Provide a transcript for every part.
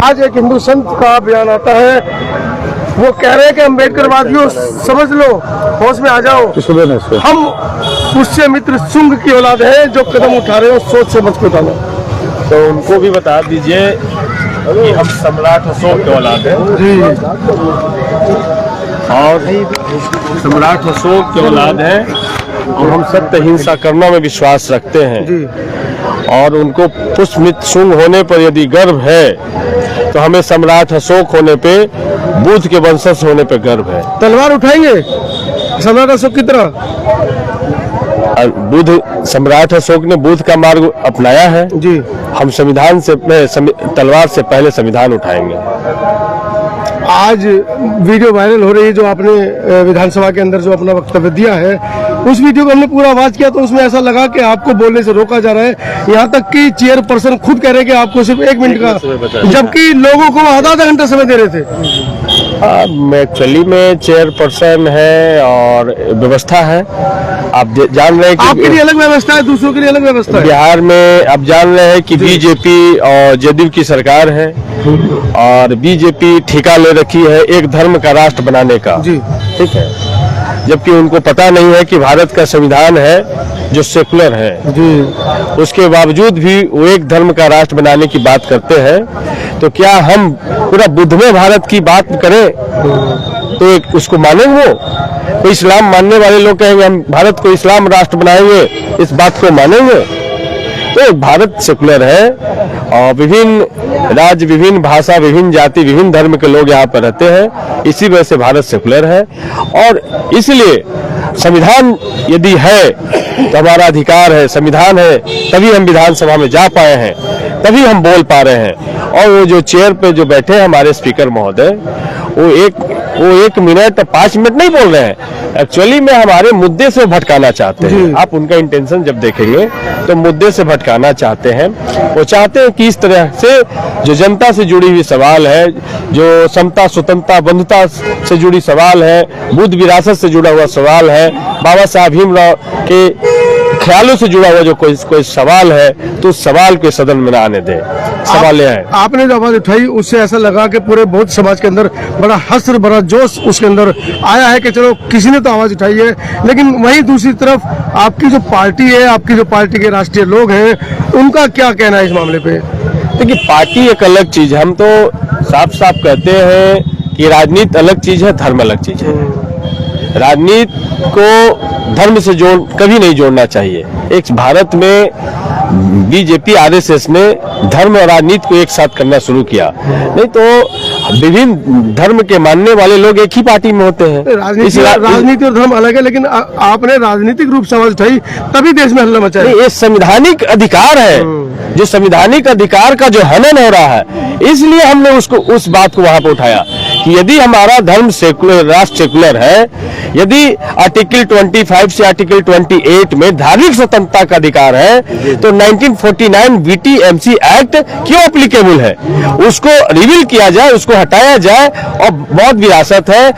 आज एक हिंदू संत का बयान आता है, वो कह रहे हैं कि अम्बेडकरवादियों समझ लो, होश में आ जाओ, हम पुष्य मित्र शुंग की औलाद है, जो कदम उठा रहे हो सोच से मत को उठाना। तो उनको भी बता दीजिए कि हम सम्राट अशोक की औलाद है जी, और सम्राट अशोक की औलाद है, और हम सत्य हिंसा करना में विश्वास रखते हैं जी। और उनको पुष्यमित्र शुंग होने पर यदि गर्व है तो हमें सम्राट अशोक होने पे, बुद्ध के वंशज होने पे गर्व है। तलवार उठाएंगे सम्राट अशोक की तरह। बुद्ध, सम्राट अशोक ने बुद्ध का मार्ग अपनाया है जी। हम संविधान से तलवार से पहले संविधान उठाएंगे। आज वीडियो वायरल हो रही है, जो आपने विधानसभा के अंदर जो अपना वक्तव्य दिया है, उस वीडियो को हमने पूरा आवाज किया तो उसमें ऐसा लगा कि आपको बोलने से रोका जा रहा है। यहाँ तक कि चेयरपर्सन खुद कह रहे हैं कि आपको सिर्फ 1 मिनट का, जबकि लोगों को आधा घंटा समय दे रहे थे। एक्चुअली में चेयरपर्सन है और व्यवस्था है। आप जान रहे हैं कि आपके लिए अलग व्यवस्था है, दूसरों के लिए अलग व्यवस्था है। बिहार में आप जान रहे हैं कि बीजेपी और जदयू की सरकार है और बीजेपी ठेका ले रखी है एक धर्म का राष्ट्र बनाने का। जी, ठीक है, जबकि उनको पता नहीं है कि भारत का संविधान है जो सेकुलर है जी। उसके बावजूद भी वो एक धर्म का राष्ट्र बनाने की बात करते हैं। तो क्या हम पूरा बुद्धमय भारत की बात करें तो उसको मानेंगे? वो कोई इस्लाम मानने वाले लोग कहेंगे हम भारत को इस्लाम राष्ट्र बनाएंगे, इस बात को मानेंगे? तो भारत सेकुलर है और विभिन्न राज्य, विभिन्न भाषा, विभिन्न जाति, विभिन्न धर्म के लोग यहाँ पर रहते हैं, इसी वजह से भारत सेकुलर है। और इसलिए संविधान यदि है तो हमारा अधिकार है, संविधान है तभी हम विधानसभा में जा पाए हैं, तभी हम बोल पा रहे हैं। और वो जो चेयर पे जो बैठे हैं हमारे स्पीकर महोदय, वो एक मिनट 5 मिनट नहीं बोल रहे हैं, एक्चुअली में हमारे मुद्दे से भटकाना चाहते हैं। आप उनका इंटेंशन जब देखेंगे तो मुद्दे से भटकाना चाहते हैं। वो चाहते हैं कि इस तरह से जो जनता से जुड़ी हुई सवाल है, जो समता, स्वतंत्रता, बंधुता से जुड़ी सवाल है, बुद्ध विरासत से जुड़ा हुआ सवाल है, बाबा साहब भीमराव के ख्यालों से जुड़ा हुआ जो कोई सवाल है, तो उस सवाल को सदन में न आने दें। सवाल यह है, आपने जो आवाज उठाई उससे ऐसा लगा कि पूरे बौद्ध समाज के अंदर बड़ा हश्र, बड़ा जोश उसके अंदर आया है कि चलो किसी ने तो आवाज उठाई है। लेकिन वहीं दूसरी तरफ आपकी जो पार्टी है, आपकी जो पार्टी के राष्ट्रीय लोग हैं, उनका क्या कहना है इस मामले पे? देखिए, पार्टी एक अलग चीज है। हम तो साफ साफ कहते हैं कि राजनीति अलग चीज है, धर्म अलग चीज है। राजनीति को धर्म से कभी नहीं जोड़ना चाहिए। एक भारत में बीजेपी, आरएसएस ने धर्म और राजनीति को एक साथ करना शुरू किया, नहीं तो विभिन्न धर्म के मानने वाले लोग एक ही पार्टी में होते हैं। राजनीति और धर्म अलग है, लेकिन आपने राजनीतिक रूप से आवाज उठाई तभी देश में हल्ला मचा है। ये संवैधानिक अधिकार है, जो संवैधानिक अधिकार का जो हनन हो रहा है, इसलिए हमने उस बात को वहां पर उठाया कि यदि हमारा धर्म सेकुलर, राष्ट्र सेकुलर है, यदि आर्टिकल 25 से आर्टिकल 28 में धार्मिक स्वतंत्रता का अधिकार है, तो 1949 बीटीएमसी एक्ट क्यों एप्लीकेबल है? उसको रिवील किया जाए, उसको हटाया जाए। और बौद्ध विरासत है,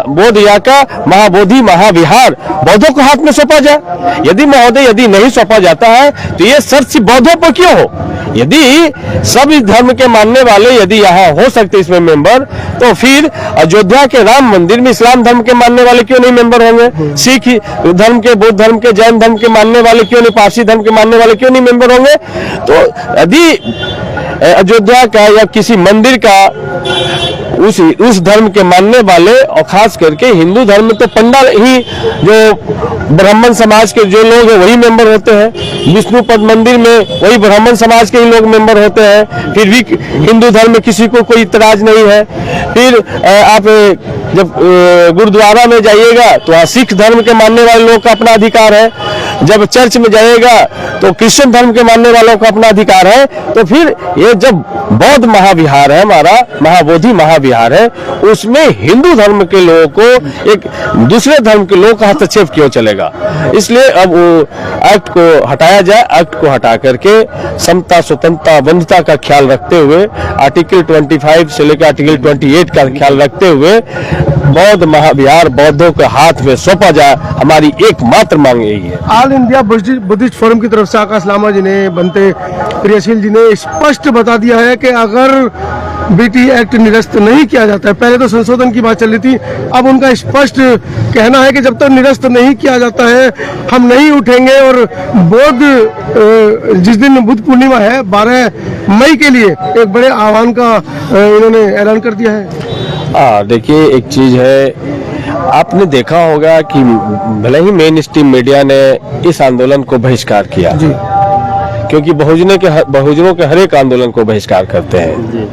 बौद्ध या का महाबोधि महाविहार बौद्धों को हाथ में सौंपा जाए। यदि महोदय यदि नहीं सौंपा जाता है तो ये शर्त सिर्फ बौद्धों पर क्यों हो? यदि सभी धर्म के मानने वाले यदि यहाँ हो सकते इसमें मेंबर, तो फिर अयोध्या के राम मंदिर में इस्लाम धर्म के मानने वाले क्यों नहीं मेंबर होंगे? सिख धर्म के, बौद्ध धर्म के, जैन धर्म के मानने वाले क्यों नहीं, पारसी धर्म के मानने वाले क्यों नहीं मेंबर होंगे? तो यदि अयोध्या का या किसी मंदिर का उस धर्म के मानने वाले, और खास करके हिंदू धर्म में तो पंडा ही, जो ब्राह्मण समाज के जो लोग हैं वही मेंबर होते हैं। विष्णुपद मंदिर में वही ब्राह्मण समाज के ही लोग मेंबर होते हैं। फिर भी हिंदू धर्म में किसी को कोई इतराज नहीं है। फिर आप जब गुरुद्वारा में जाइएगा तो वहाँ सिख धर्म के मानने वाले लोग का अपना अधिकार है। जब चर्च में जाइएगा तो क्रिश्चियन धर्म के मानने वालों का अपना अधिकार है। तो फिर ये जब बौद्ध महाविहार है, हमारा महाबोधि महाविहार है, उसमें हिंदू धर्म के लोगों को एक दूसरे धर्म के लोगों का हस्तक्षेप क्यों चलेगा? इसलिए अब वो एक्ट को हटाया जाए। एक्ट को हटा करके समता, स्वतंत्रता, बंधुता का ख्याल रखते हुए, आर्टिकल 25 से लेकर आर्टिकल 28 का ख्याल रखते हुए बौद्ध महाविहार बौद्धों के हाथ में सौंपा जाए। हमारी एकमात्र मांग यही है। ऑल इंडिया बुद्धिस्ट फोरम की तरफ से आकाश लामा जी ने, बनते क्रियाशील जी ने स्पष्ट बता दिया है कि अगर बीटी एक्ट निरस्त नहीं किया जाता है, पहले तो संशोधन की बात चल रही थी, अब उनका स्पष्ट कहना है कि जब तक निरस्त नहीं किया जाता है हम नहीं उठेंगे। और जिस दिन बुद्ध पूर्णिमा है 12 मई के लिए एक बड़े आह्वान का इन्होंने ऐलान कर दिया है। देखिए एक चीज है, आपने देखा होगा कि भले ही मेन स्ट्रीम मीडिया ने इस आंदोलन को बहिष्कार किया जी, क्योंकि बहुजनों के हर एक आंदोलन को बहिष्कार करते हैं।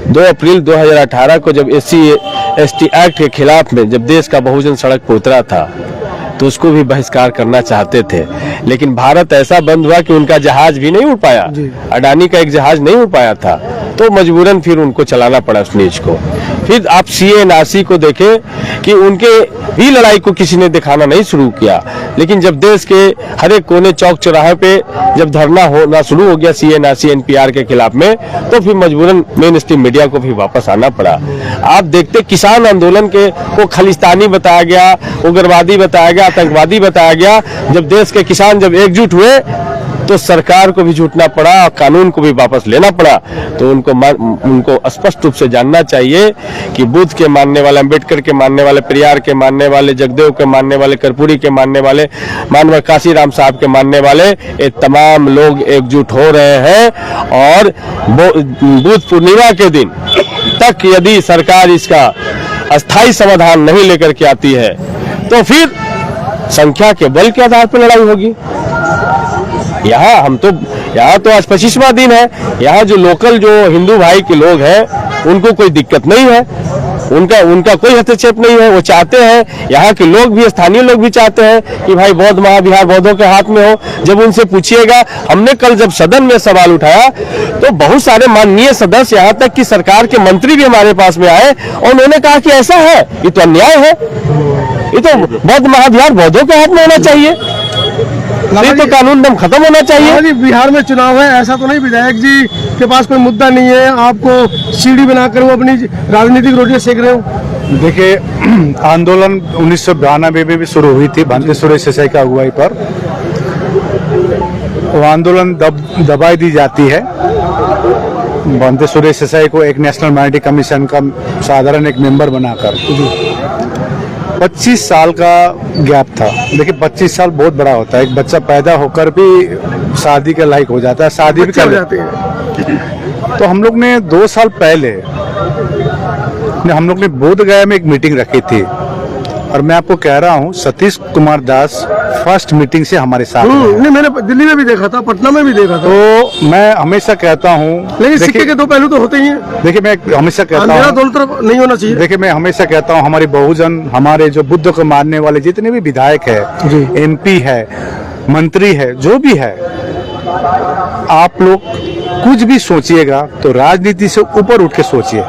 2 अप्रैल 2018 को जब SC/ST एक्ट के खिलाफ में जब देश का बहुजन सड़क पर उतरा था तो उसको भी बहिष्कार करना चाहते थे, लेकिन भारत ऐसा बंद हुआ कि उनका जहाज भी नहीं उड़ पाया, अडानी का एक जहाज नहीं उड़ पाया था, तो मजबूरन फिर उनको चलाना पड़ा उस न्यूज को। फिर आप CA/NRC को देखें कि उनके भी लड़ाई को किसी ने दिखाना नहीं शुरू किया, लेकिन जब देश के हर एक कोने चौक चौराहे पे जब धरना होना शुरू हो गया CA/NRC NPR के खिलाफ में, तो फिर मजबूरन मेन स्ट्रीम मीडिया को भी वापस आना पड़ा। आप देखते किसान आंदोलन को खालिस्तानी बताया गया, उग्रवादी बताया गया, आतंकवादी बताया गया। जब देश के किसान जब एकजुट हुए तो सरकार को भी झूठना पड़ा और कानून को भी वापस लेना पड़ा। तो उनको स्पष्ट रूप से जानना चाहिए कि बुद्ध के मानने वाले, अम्बेडकर के मानने वाले, पेरियार के मानने वाले, जगदेव के मानने वाले, कर्पूरी के मानने वाले, मानव काशीराम साहब के मानने वाले, ये तमाम लोग एकजुट हो रहे हैं। और बुद्ध पूर्णिमा के दिन तक यदि सरकार इसका अस्थायी समाधान नहीं लेकर के आती है तो फिर संख्या के बल के आधार पर लड़ाई होगी। यहाँ तो आज 25वां दिन है। यहाँ जो लोकल जो हिंदू भाई के लोग हैं उनको कोई दिक्कत नहीं है, उनका कोई हस्तक्षेप नहीं है। वो चाहते हैं, यहाँ के लोग भी, स्थानीय लोग भी चाहते हैं कि भाई बौद्ध महाविहार बौद्धों के हाथ में हो। जब उनसे पूछिएगा, हमने कल जब सदन में सवाल उठाया तो बहुत सारे माननीय सदस्य, यहाँ तक कि सरकार के मंत्री भी हमारे पास में आए और उन्होंने कहा कि ऐसा है, ये तो अन्याय है, ये तो बौद्ध महाविहार बौद्धों के हाथ में होना चाहिए, ये तो कानून दम खत्म होना चाहिए। बिहार में चुनाव है, ऐसा तो नहीं विधायक जी के पास कोई मुद्दा नहीं है, आपको सीढ़ी बनाकर वो अपनी राजनीतिक रोटियां सेक रहे हो। देखिए, आंदोलन 1992 में भी शुरू हुई थी भंते सुरेश देसाई की अगुवाई पर। वो आंदोलन दबाई दी जाती है। भंते सुरेश देसाई को एक नेशनल माइनॉरिटी कमीशन का साधारण एक मेंबर बनाकर 25 साल का गैप था। देखिए 25 साल बहुत बड़ा होता है, एक बच्चा पैदा होकर भी शादी के लायक हो जाता है, शादी भी कर जाते हैं। तो हम लोग ने 2 साल पहले हम लोग ने बोध गया में एक मीटिंग रखी थी और मैं आपको कह रहा हूँ सतीश कुमार दास फर्स्ट मीटिंग से हमारे साथ नहीं, मैंने दिल्ली में भी देखा था, पटना में भी देखा था। तो मैं हमेशा कहता हूँ, लेकिन सिक्के के 2 पहलू तो होते ही हैं। देखिए मैं हमेशा कहता हूँ, दोनों तरफ नहीं होना चाहिए। देखिए मैं हमेशा कहता हूँ, हमारे बहुजन, हमारे जो बुद्ध को मानने वाले जितने भी विधायक है, MP है, मंत्री है, जो भी है, आप लोग कुछ भी सोचिएगा तो राजनीति से ऊपर उठ के सोचिए।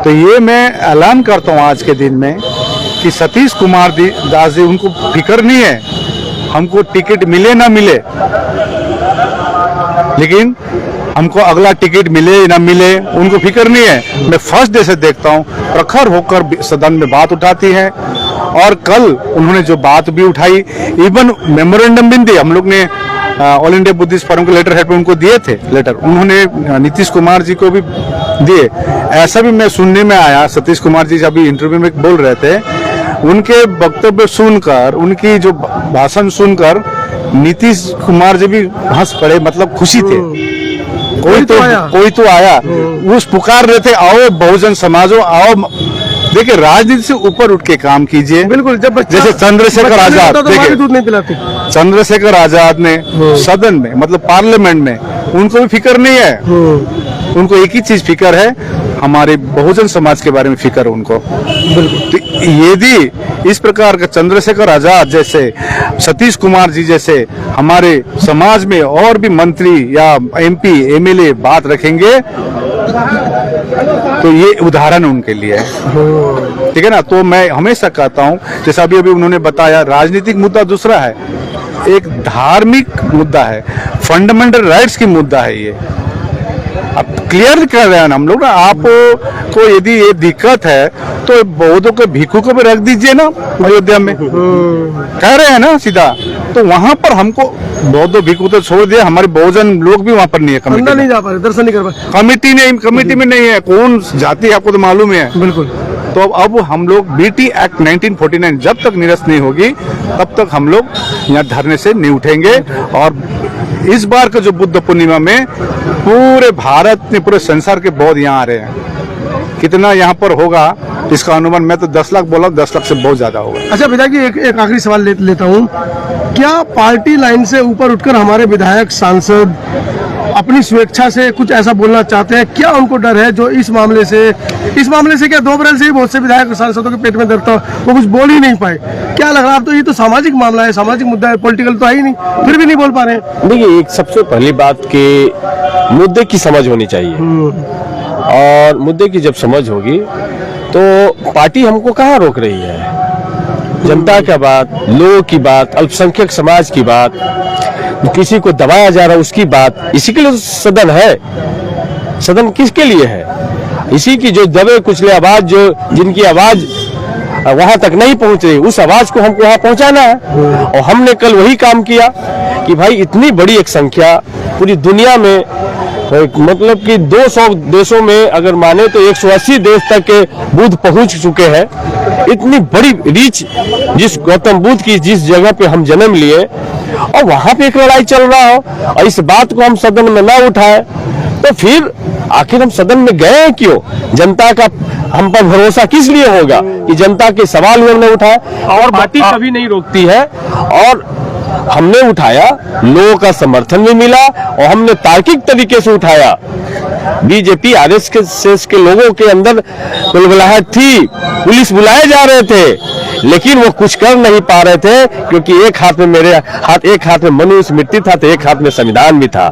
तो ये मैं ऐलान करता हूँ आज के दिन में कि सतीश कुमार दास जी, उनको फिक्र नहीं है हमको टिकट मिले ना मिले, लेकिन हमको अगला टिकट मिले ना मिले उनको फिक्र नहीं है। मैं फर्स्ट डे से देखता हूँ प्रखर होकर सदन में बात उठाती हैं और कल उन्होंने जो बात भी उठाई, इवन मेमोरेंडम भी दिए हम लोग ने, ऑल इंडिया बुद्धिस्ट फोरम के लेटर हेड पे उनको दिए थे लेटर, उन्होंने नीतीश कुमार जी को भी दिए। ऐसा भी मैं सुनने में आया, सतीश कुमार जी अभी इंटरव्यू में बोल रहे थे, उनके वक्तव्य सुनकर, उनकी जो भाषण सुनकर नीतीश कुमार जी भी हंस पड़े, मतलब खुशी थे। कोई तो आया, उस पुकार रहे थे, आओ बहुजन समाजो, आओ। देखिए राजनीति से ऊपर उठ के काम कीजिए। बिल्कुल, जब जैसे चंद्रशेखर आजाद, देखिए दूध नहीं पिलाते, चंद्रशेखर आजाद ने सदन में, मतलब पार्लियामेंट में, उनको भी फिक्र नहीं है, उनको एक ही चीज फिक्र है, हमारे बहुजन समाज के बारे में फिक्र है उनको। तो यदि इस प्रकार का चंद्रशेखर आजाद जैसे, सतीश कुमार जी जैसे हमारे समाज में और भी मंत्री या MP MLA बात रखेंगे तो ये उदाहरण उनके लिए है, ठीक है ना। तो मैं हमेशा कहता हूँ, जैसा अभी उन्होंने बताया, राजनीतिक मुद्दा दूसरा है, एक धार्मिक मुद्दा है, फंडामेंटल राइट्स की मुद्दा है ये। अब क्लियर कर रहे हैं हम लोग ना, आपको यदि ये दिक्कत है तो बौद्धों के भिक्षु को भी रख दीजिए ना अयोध्या में, कह रहे हैं ना सीधा। तो वहां पर हमको बौद्ध भिक्षु तो छोड़ दिया, हमारे बहुजन लोग भी वहां पर नहीं है, अंदर कमेटी नहीं जा पा रहे, दर्शन नहीं कर पा रहे। कमेटी में नहीं है। कौन जाति है आपको तो मालूम है। बिल्कुल। तो अब हम लोग बीटी एक्ट 1949 जब तक निरस्त नहीं होगी तब तक हम लोग यहाँ धरने से नहीं उठेंगे। और इस बार का जो बुद्ध पूर्णिमा में पूरे भारत में, पूरे संसार के बौद्ध यहाँ आ रहे हैं। कितना यहाँ पर होगा इसका अनुमान मैं तो 10 लाख बोला, 10 लाख से बहुत ज्यादा होगा। अच्छा विधायक जी, एक आखिरी सवाल लेता हूँ। क्या पार्टी लाइन से ऊपर उठकर हमारे विधायक सांसद अपनी स्वेच्छा से कुछ ऐसा बोलना चाहते हैं? क्या उनको डर है जो इस मामले से क्या 2 अप्रैल से ही बहुत से विधायक सांसदों के पेट में दर्द था, वो कुछ बोल ही नहीं पाए? क्या लग रहा है? अब तो ये तो सामाजिक मामला है, सामाजिक मुद्दा है, पॉलिटिकल तो है ही नहीं, फिर भी नहीं बोल पा रहे हैं। देखिए, एक सबसे पहली बात कि मुद्दे की समझ होनी चाहिए, और मुद्दे की जब समझ होगी तो पार्टी हमको कहाँ रोक रही है? जनता का बात, लोगों की बात, अल्पसंख्यक समाज की बात, किसी को दबाया जा रहा है उसकी बात, इसी के लिए तो सदन है। सदन किसके लिए है? इसी की जो दबे कुचले आवाज, जो जिनकी आवाज वहां तक नहीं पहुंच रही, उस आवाज को हमको वहां पहुंचाना है। और हमने कल वही काम किया कि भाई इतनी बड़ी एक संख्या पूरी दुनिया में, मतलब कि 200 देशों में अगर माने तो 180 देश तक के बुद्ध पहुंच चुके हैं। इतनी बड़ी रीच जिस गौतम बुद्ध की जिस जगह पे हम जन्म लिए, और वहां पे एक लड़ाई चल रहा हो और इस बात को हम सदन में ना उठाए, तो फिर आखिर हम सदन में गए क्यों? जनता का हम पर भरोसा किस लिए होगा कि जनता के सवाल ही हमने उठाए? और पार्टी कभी नहीं रोकती है, और हमने उठाया, लोगों का समर्थन भी मिला, और हमने तार्किक तरीके से उठाया। बीजेपी आरएसएस के लोगों के अंदर बुलबुलाहट थी, पुलिस बुलाए जा रहे थे, लेकिन वो कुछ कर नहीं पा रहे थे, क्योंकि एक हाथ में मनुस्मृति था, तो एक हाथ में संविधान भी था।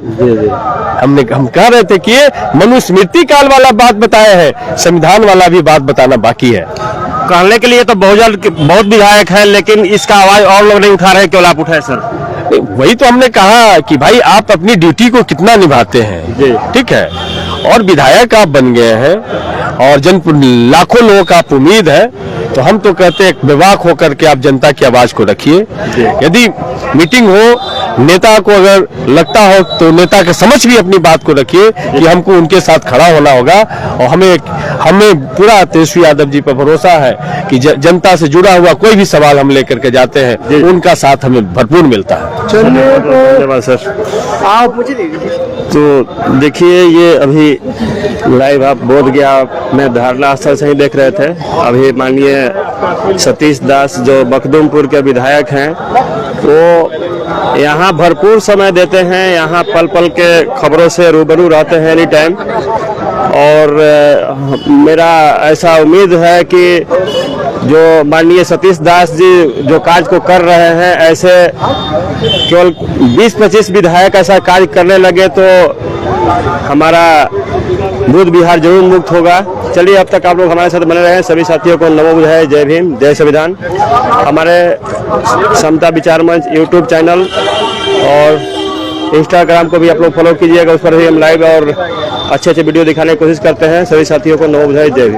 हम कह रहे थे कि ये मनुस्मृति काल वाला बात बताया है, संविधान वाला भी बात बताना बाकी है। कहने के लिए तो बहुत विधायक है, लेकिन इसका आवाज और लोग नहीं उठा रहे, क्यों आप उठाए सर? वही तो हमने कहा कि भाई आप अपनी ड्यूटी को कितना निभाते हैं, ठीक है, और विधायक आप बन गए हैं, और लाखों लोगों का आप उम्मीद है, तो हम तो कहते हैं बेबाक होकर के आप जनता की आवाज को रखिए। यदि मीटिंग हो, नेता को अगर लगता हो तो नेता के समझ भी अपनी बात को रखिए कि हमको उनके साथ खड़ा होना होगा। और हमें पूरा तेजस्वी यादव जी पर भरोसा है कि जनता से जुड़ा हुआ कोई भी सवाल हम लेकर के जाते हैं, उनका साथ हमें भरपूर मिलता है। धन्यवाद सर। आप मुझे तो देखिए, ये अभी लाइव आप बोध गया में धरना स्थल से ही देख रहे थे। अभी माननीय सतीश दास जो मखदूमपुर के विधायक हैं, वो यहाँ भरपूर समय देते हैं, यहाँ पल पल के खबरों से रूबरू रहते हैं एनी टाइम। और मेरा ऐसा उम्मीद है कि जो माननीय सतीश दास जी जो कार्य को कर रहे हैं, ऐसे केवल 20-25 विधायक ऐसा कार्य करने लगे तो हमारा बुद्ध बिहार जरूर मुक्त होगा। चलिए, अब तक आप लोग हमारे साथ बने रहे। सभी साथियों को नमो बुद्धाय, जय भीम, जय संविधान। हमारे समता विचार मंच यूट्यूब चैनल और इंस्टाग्राम को भी आप लोग फॉलो कीजिएगा, उस पर भी हम लाइव और अच्छे वीडियो दिखाने की कोशिश करते हैं। सभी साथियों को नमो बुद्धाय, जय भीम।